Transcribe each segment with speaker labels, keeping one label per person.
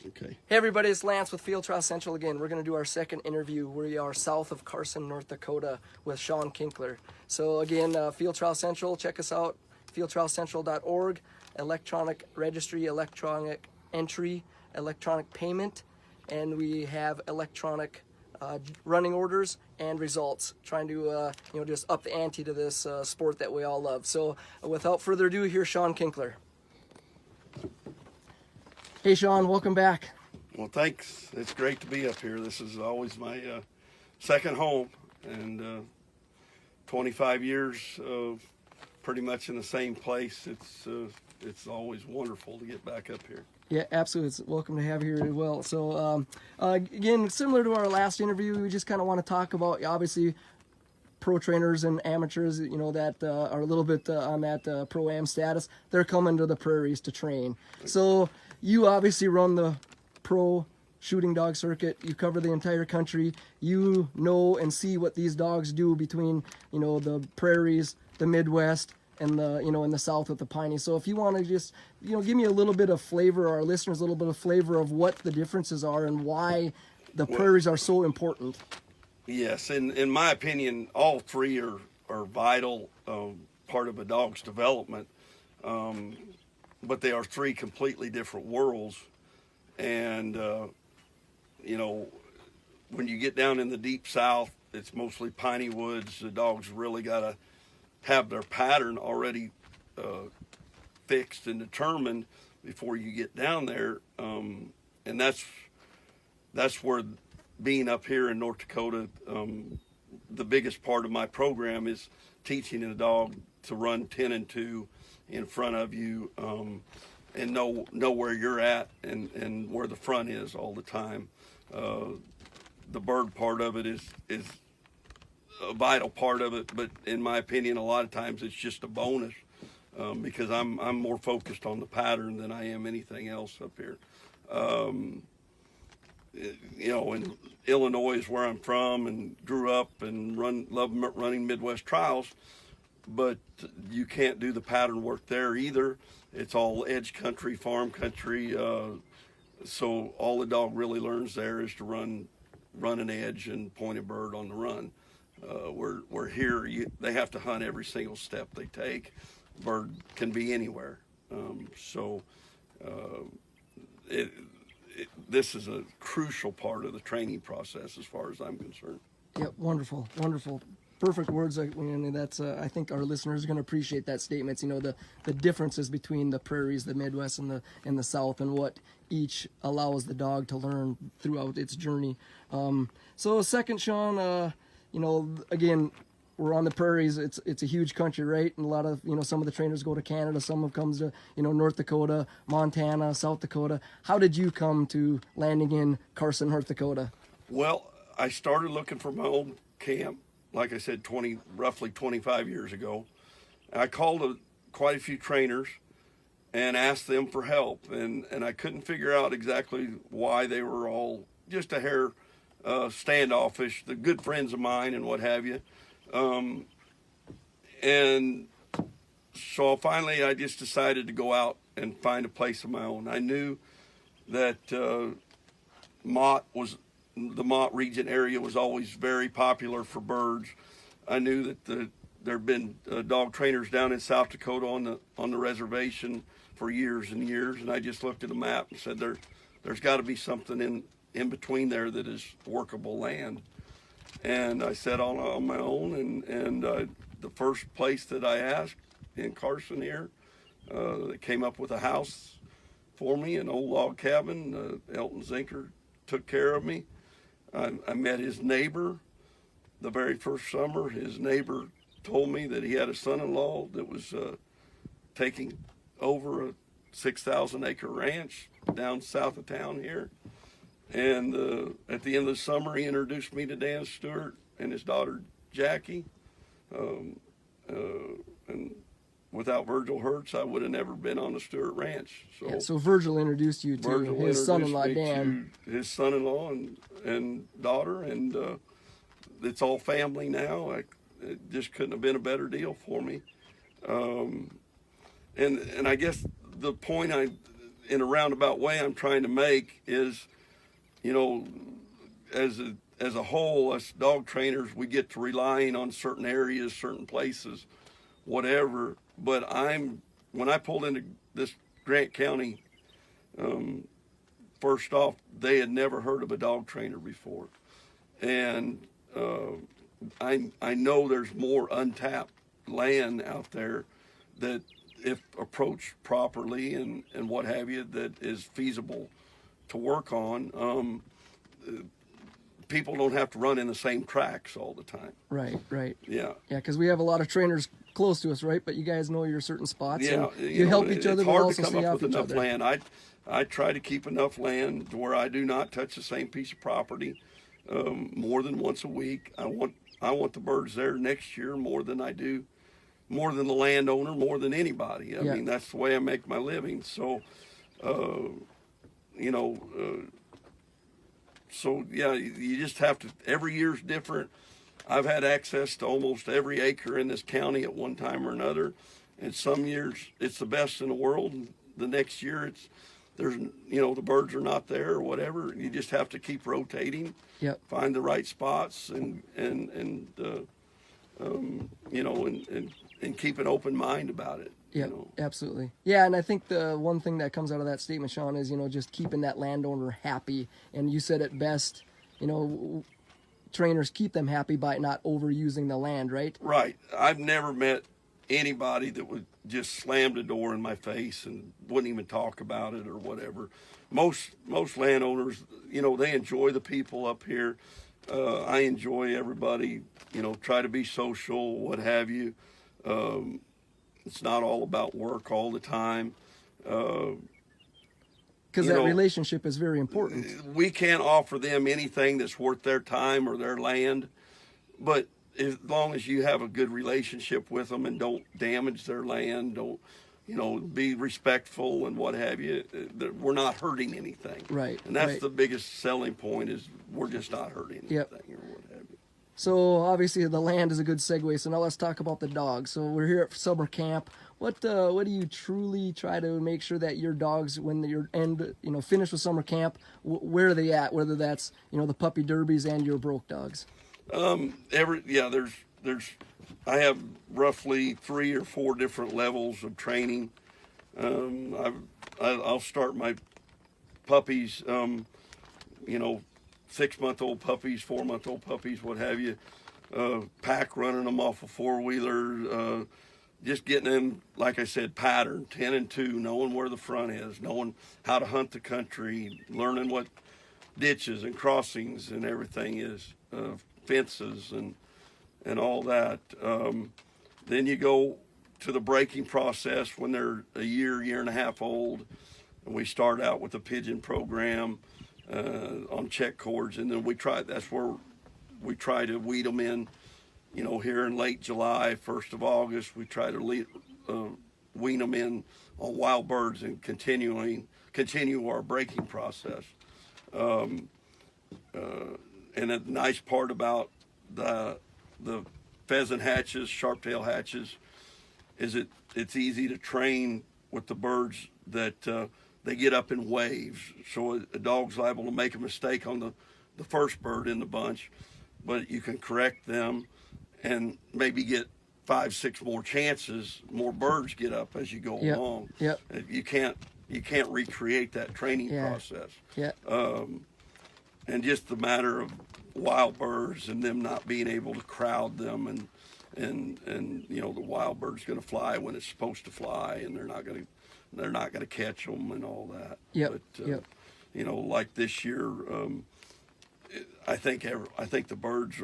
Speaker 1: Okay.
Speaker 2: Hey everybody, it's Lance with Field Trial Central again. We're going to do our second interview. We are south of Carson, North Dakota with Shawn Kinkelaar. So again, Field Trial Central, check us out, fieldtrialcentral.org, electronic registry, electronic entry, electronic payment, and we have electronic running orders and results, trying to just up the ante to this sport that we all love. So without further ado, here's Shawn Kinkelaar. Hey Shawn, welcome back.
Speaker 1: Well, thanks. It's great to be up here. This is always my second home, and 25 years pretty much in the same place. It's always wonderful to get back up here.
Speaker 2: Yeah, absolutely. It's welcome to have you here as well. So again, similar to our last interview, we just kind of want to talk about, obviously, pro trainers and amateurs, that are a little bit on that pro-am status. They're coming to the prairies to train. So you obviously run the pro shooting dog circuit. You cover the entire country. You know and see what these dogs do between, the prairies, the Midwest, and the, in the South with the Piney. So if you want to just, give me a little bit of flavor, our listeners, a little bit of flavor of what the differences are and why the prairies are so important.
Speaker 1: Yes, in my opinion, all three are vital part of a dog's development, but they are three completely different worlds. And, when you get down in the deep South, it's mostly piney woods. The dogs really got to have their pattern already fixed and determined before you get down there. And that's where being up here in North Dakota, the biggest part of my program is teaching a dog to run 10 and 2 in front of you, and know where you're at and where the front is all the time. The bird part of it is a vital part of it, but in my opinion, a lot of times it's just a bonus, because I'm more focused on the pattern than I am anything else up here. In Illinois is where I'm from and grew up and love running Midwest trials, but you can't do the pattern work there either. It's all edge country, farm country, so all the dog really learns there is to run an edge and point a bird on the run. Where here they have to hunt every single step they take. Bird can be anywhere, this is a crucial part of the training process as far as I'm concerned.
Speaker 2: Yep, wonderful. Perfect words. And that's I think our listeners are going to appreciate that statement. The differences between the prairies, the Midwest, and the South, and what each allows the dog to learn throughout its journey. So second, Shawn, again, we're on the prairies. It's a huge country, right? And a lot of, some of the trainers go to Canada. Some of them comes to, North Dakota, Montana, South Dakota. How did you come to landing in Carson, North Dakota?
Speaker 1: Well, I started looking for my own camp, like I said, roughly 25 years ago. I called quite a few trainers and asked them for help. And I couldn't figure out exactly why they were all just a hair standoffish. They're good friends of mine and what have you. And so finally I just decided to go out and find a place of my own. I knew that the Mott region area was always very popular for birds. I knew that there had been dog trainers down in South Dakota on the reservation for years and years, and I just looked at a map and said there's got to be something in between there that is workable land. And I set on my own, and the first place that I asked in Carson here, they came up with a house for me, an old log cabin. Elton Zinker took care of me. I met his neighbor the very first summer. His neighbor told me that he had a son-in-law that was taking over a 6,000-acre ranch down south of town here. And at the end of the summer, he introduced me to Dan Stewart and his daughter, Jackie. And without Virgil Hertz, I would have never been on the Stewart Ranch.
Speaker 2: So Virgil introduced you to his son-in-law, Dan.
Speaker 1: His son-in-law and daughter, and it's all family now. It just couldn't have been a better deal for me. And I guess the point in a roundabout way I'm trying to make is, you know, as a whole, us dog trainers, we get to relying on certain areas, certain places, whatever. But when I pulled into this Grant County, first off, they had never heard of a dog trainer before, and I know there's more untapped land out there that, if approached properly and what have you, that is feasible to work on. People don't have to run in the same tracks all the time.
Speaker 2: Right.
Speaker 1: Yeah.
Speaker 2: Yeah, because we have a lot of trainers close to us, right? But you guys know your certain spots.
Speaker 1: Yeah.
Speaker 2: And you help each other.
Speaker 1: It's
Speaker 2: But
Speaker 1: hard
Speaker 2: also
Speaker 1: to come
Speaker 2: stay
Speaker 1: up
Speaker 2: off
Speaker 1: with
Speaker 2: each
Speaker 1: enough
Speaker 2: other.
Speaker 1: land. I try to keep enough land to where I do not touch the same piece of property more than once a week. I want the birds there next year more than the landowner, more than anybody. I mean, that's the way I make my living. So, so yeah, you just have to, every year's different. I've had access to almost every acre in this county at one time or another. And some years it's the best in the world. And the next year the birds are not there or whatever. You just have to keep rotating, find the right spots and keep an open mind about it.
Speaker 2: Yeah, absolutely. Yeah, and I think the one thing that comes out of that statement, Shawn, is, just keeping that landowner happy. And you said it best, trainers keep them happy by not overusing the land, right?
Speaker 1: Right. I've never met anybody that would just slam the door in my face and wouldn't even talk about it or whatever. Most landowners, they enjoy the people up here. I enjoy everybody, try to be social, what have you. It's not all about work all the time.
Speaker 2: Because that relationship is very important.
Speaker 1: We can't offer them anything that's worth their time or their land, but as long as you have a good relationship with them and don't damage their land, don't, be respectful and what have you, we're not hurting anything.
Speaker 2: Right.
Speaker 1: And that's the biggest selling point, is we're just not hurting anything or what have you.
Speaker 2: So obviously the land is a good segue. So now let's talk about the dogs. So we're here at summer camp. What do you truly try to make sure that your dogs, when you're finished with summer camp, where are they at? Whether that's the puppy derbies and your broke dogs.
Speaker 1: There's I have roughly 3 or 4 different levels of training. I'll start my puppies, 6-month-old puppies, 4-month-old puppies, what have you, pack running them off a 4-wheeler, just getting them, like I said, pattern, 10 and 2, knowing where the front is, knowing how to hunt the country, learning what ditches and crossings and everything is, fences and all that. Then you go to the breaking process when they're a year and a half old, and we start out with the pigeon program on check cords, and then that's where we try to weed them in, here in late July, 1st of August. We try to wean them in on wild birds and continue our breaking process. And the nice part about the pheasant hatches, sharp-tail hatches, is it's easy to train with the birds that they get up in waves. So a dog's liable to make a mistake on the first bird in the bunch, but you can correct them and maybe get 5-6 more chances. More birds get up as you go along.
Speaker 2: Yep.
Speaker 1: You can't recreate that training process.
Speaker 2: Yeah.
Speaker 1: And just the matter of wild birds and them not being able to crowd them, and the wild bird's going to fly when it's supposed to fly, and they're not going to catch them and all that.
Speaker 2: Yep.
Speaker 1: But like this year, I think the birds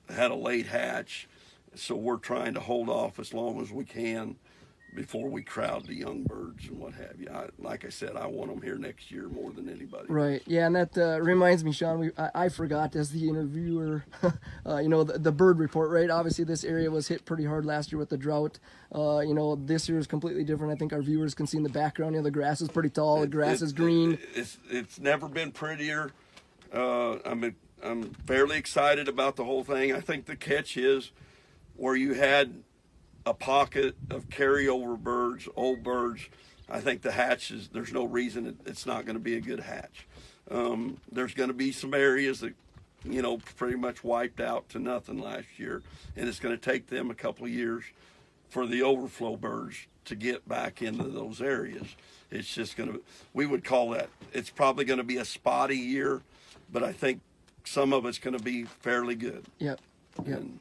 Speaker 1: had a late hatch, so we're trying to hold off as long as we can before we crowd the young birds and what have you. Like I said, I want them here next year more than anybody.
Speaker 2: Right. Yeah, and that reminds me, Shawn, I forgot as the interviewer, the bird report, right? Obviously, this area was hit pretty hard last year with the drought. This year is completely different. I think our viewers can see in the background, the grass is pretty tall, the grass is green.
Speaker 1: It's never been prettier. I'm fairly excited about the whole thing. I think the catch is where you had a pocket of carryover birds, old birds, I think the hatch is, there's no reason it's not going to be a good hatch. There's going to be some areas that, you know, pretty much wiped out to nothing last year, and it's going to take them a couple of years for the overflow birds to get back into those areas. It's just going to, we would call that, it's probably going to be a spotty year, but I think some of it's going to be fairly good.
Speaker 2: Yep. Yep.
Speaker 1: And,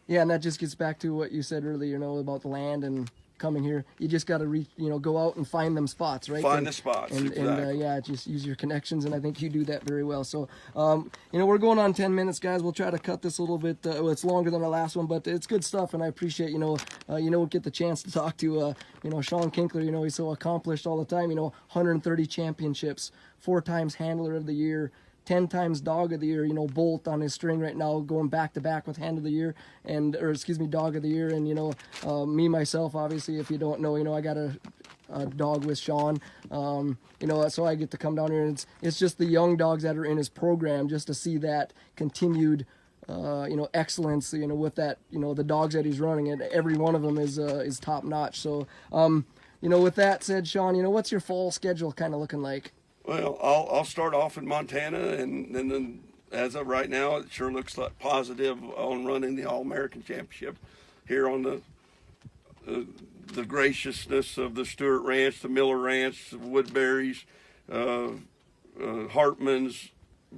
Speaker 2: yeah, and that just gets back to what you said earlier, you know, about the land and coming here. You just got to go out and find them spots, right?
Speaker 1: Find the spots, exactly.
Speaker 2: And yeah, just use your connections, and I think you do that very well. So, you know, we're going on 10 minutes, guys. We'll try to cut this a little bit. Well, it's longer than our last one, but it's good stuff, and I appreciate, get the chance to talk to, Shawn Kinkelaar. You know, he's so accomplished all the time. You know, 130 championships, 4 times Handler of the Year, 10 times Dog of the Year, you know, Bolt on his string right now, going back to back with Hand of the Year, Dog of the Year. And, me, myself, obviously, if you don't know, I got a dog with Shawn, so I get to come down here, and it's just the young dogs that are in his program, just to see that continued, excellence, with that, the dogs that he's running, and every one of them is top notch. So, with that said, Shawn, what's your fall schedule kind of looking like?
Speaker 1: Well, I'll start off in Montana, and then as of right now, it sure looks like positive on running the All-American Championship here on the graciousness of the Stewart Ranch, the Miller Ranch, the Woodbury's, Hartman's,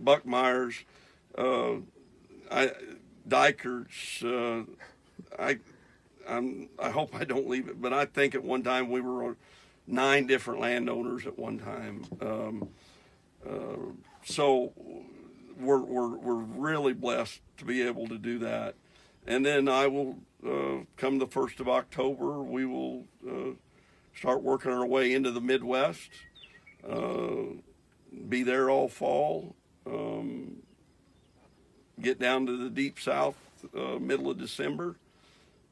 Speaker 1: Buckmeyer's, Dykers. I hope I don't leave it, but I think at one time we were on 9 different landowners at one time. So we're really blessed to be able to do that. And then I will, come the 1st of October, we will start working our way into the Midwest, be there all fall, get down to the deep South middle of December,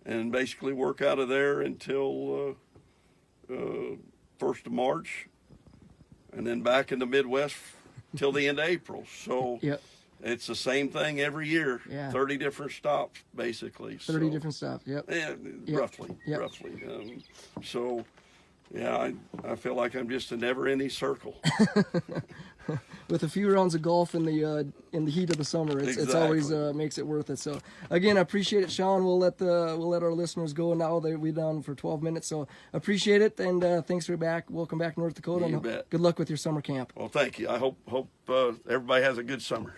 Speaker 1: and basically work out of there until 1st of March, and then back in the Midwest till the end of April. So
Speaker 2: yep.
Speaker 1: It's the same thing every year.
Speaker 2: Yeah.
Speaker 1: 30 different stops, basically.
Speaker 2: 30 different stops. Yep.
Speaker 1: Yeah,
Speaker 2: yep.
Speaker 1: roughly.
Speaker 2: Yep.
Speaker 1: Roughly. So, yeah, I feel like I'm just a never-ending circle.
Speaker 2: With a few rounds of golf in the heat of the summer, it's always makes it worth it. So again, I appreciate it, Shawn. We'll let our listeners go now. We're down for 12 minutes, so appreciate it, and thanks for back. Welcome back to North Dakota.
Speaker 1: You bet.
Speaker 2: Good luck with your summer camp.
Speaker 1: Well, thank you. I hope everybody has a good summer.